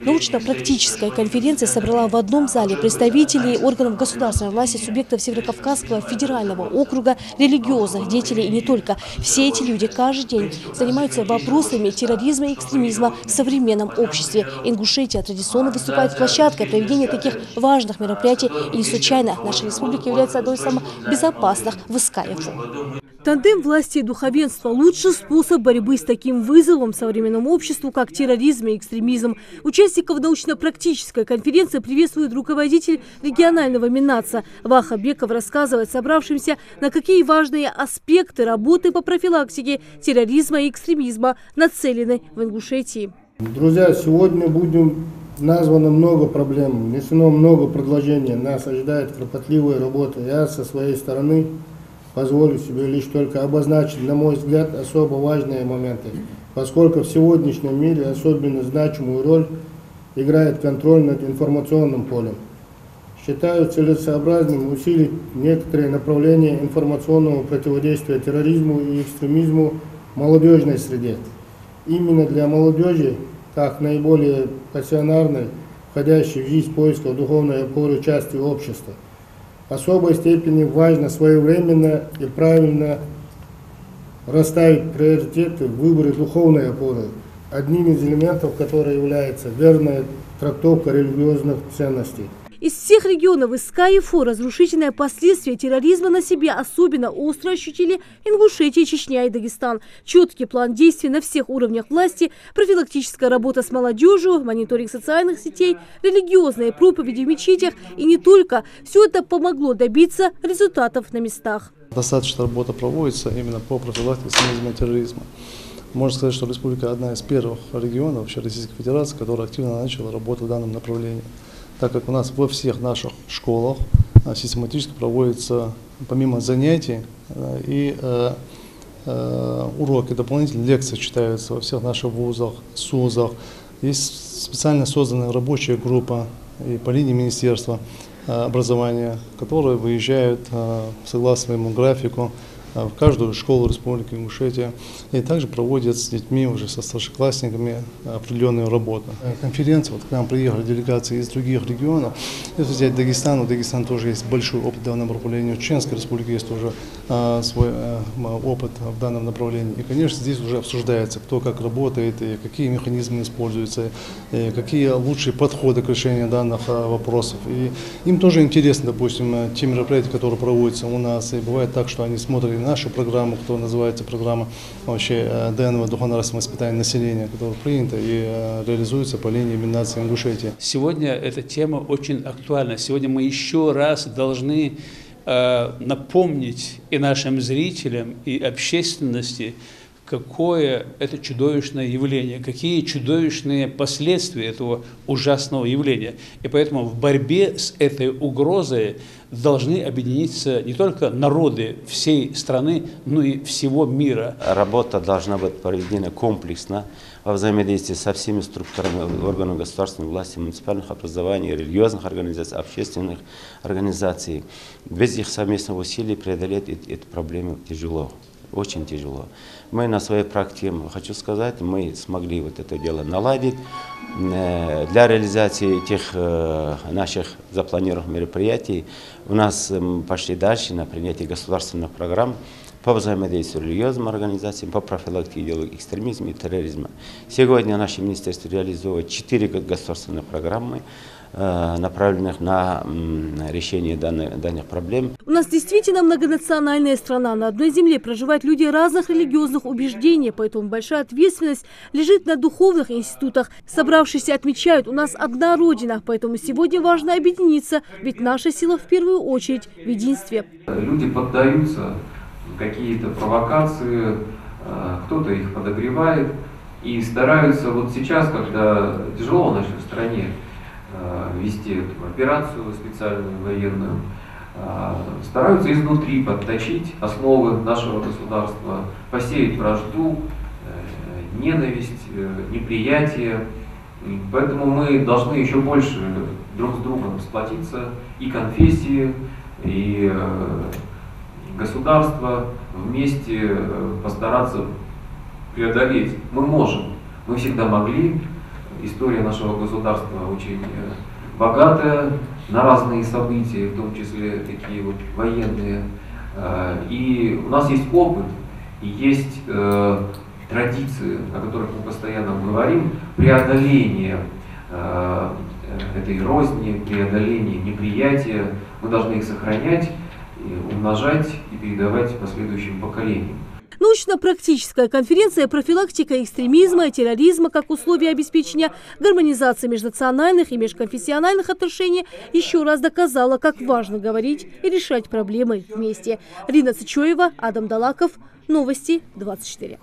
Научно-практическая конференция собрала в одном зале представителей органов государственной власти, субъектов Северокавказского федерального округа, религиозных деятелей и не только. Все эти люди каждый день занимаются вопросами терроризма и экстремизма в современном обществе. Ингушетия традиционно выступает площадкой проведения таких важных мероприятий, и не случайно наша республика является одной из самых безопасных в СКФУ. Тандем власти и духовенства – лучший способ борьбы с таким вызовом современному обществу, как терроризм и экстремизм. Участников научно-практической конференции приветствует руководитель регионального Минаца. Ваха Беков рассказывает собравшимся, на какие важные аспекты работы по профилактике терроризма и экстремизма нацелены в Ингушетии. Друзья, сегодня названо много проблем, внесено много предложений. Нас ожидает кропотливая работа. Я со своей стороны позволю себе лишь только обозначить, на мой взгляд, особо важные моменты, поскольку в сегодняшнем мире особенно значимую роль играет контроль над информационным полем. Считаю целесообразным усилить некоторые направления информационного противодействия терроризму и экстремизму в молодежной среде. Именно для молодежи, как наиболее пассионарной, входящей в жизнь поиска духовной опоры части общества, в особой степени важно своевременно и правильно расставить приоритеты в выборе духовной опоры, одним из элементов которой является верная трактовка религиозных ценностей. Из всех регионов СКФУ разрушительные последствия терроризма на себе особенно остро ощутили Ингушетия, Чечня и Дагестан. Четкий план действий на всех уровнях власти, профилактическая работа с молодежью, мониторинг социальных сетей, религиозные проповеди в мечетях и не только. Все это помогло добиться результатов на местах. Достаточно работа проводится именно по профилактике экстремизма и терроризма. Можно сказать, что республика одна из первых регионов вообще Российской Федерации, которая активно начала работу в данном направлении, так как у нас во всех наших школах систематически проводятся, помимо занятий, и уроки, дополнительные лекции читаются во всех наших вузах, СУЗах. Есть специально созданная рабочая группа и по линии Министерства образования, которые выезжают согласно своему графику в каждую школу Республики Ингушетия и также проводят с детьми, уже со старшеклассниками, определенную работу. Конференция, вот к нам приехали делегации из других регионов. Если взять Дагестан, у Дагестана тоже есть большой опыт в данном направлении, у Чеченской Республики есть тоже свой опыт в данном направлении. И, конечно, здесь уже обсуждается, кто как работает, и какие механизмы используются, и какие лучшие подходы к решению данных вопросов. И им тоже интересно, допустим, те мероприятия, которые проводятся у нас. И бывает так, что они смотрят нашу программу, которая называется программа вообще ДНВ, духовно-нравственного воспитания населения, которая принята и реализуется по линии Минаца Ингушетии. Сегодня эта тема очень актуальна. Сегодня мы еще раз должны напомнить и нашим зрителям, и общественности, какое это чудовищное явление, какие чудовищные последствия этого ужасного явления. И поэтому в борьбе с этой угрозой должны объединиться не только народы всей страны, но и всего мира. Работа должна быть проведена комплексно во взаимодействии со всеми структурами органов государственной власти, муниципальных образований, религиозных организаций, общественных организаций. Без их совместных усилий преодолеть эту проблему тяжело. Очень тяжело. Мы на своей практике, хочу сказать, мы смогли вот это дело наладить. Для реализации тех наших запланированных мероприятий у нас пошли дальше на принятие государственных программ по взаимодействию с религиозными организациями, по профилактике идеологии экстремизма и терроризма. Сегодня наше министерство реализует 4 государственные программы, направленных на решение данных проблем. У нас действительно многонациональная страна. На одной земле проживают люди разных религиозных убеждений, поэтому большая ответственность лежит на духовных институтах. Собравшиеся отмечают, у нас одна родина, поэтому сегодня важно объединиться, ведь наша сила в первую очередь в единстве. Люди поддаются какие-то провокации, кто-то их подогревает и стараются вот сейчас, когда тяжело в нашей стране, вести эту операцию специальную военную, стараются изнутри подточить основы нашего государства, посеять вражду, ненависть, неприятие. Поэтому мы должны еще больше друг с другом сплотиться, и конфессии, и государство вместе постараться преодолеть. Мы можем, мы всегда могли, история нашего государства очень богатая на разные события, в том числе такие вот военные. И у нас есть опыт, и есть традиции, о которых мы постоянно говорим, преодоление этой розни, преодоление неприятия. Мы должны их сохранять, умножать и передавать последующим поколениям. Научно-практическая конференция «Профилактика экстремизма и терроризма как условие обеспечения гармонизации межнациональных и межконфессиональных отношений» еще раз доказала, как важно говорить и решать проблемы вместе. Рина Цычоева, Адам Далаков, Новости 24.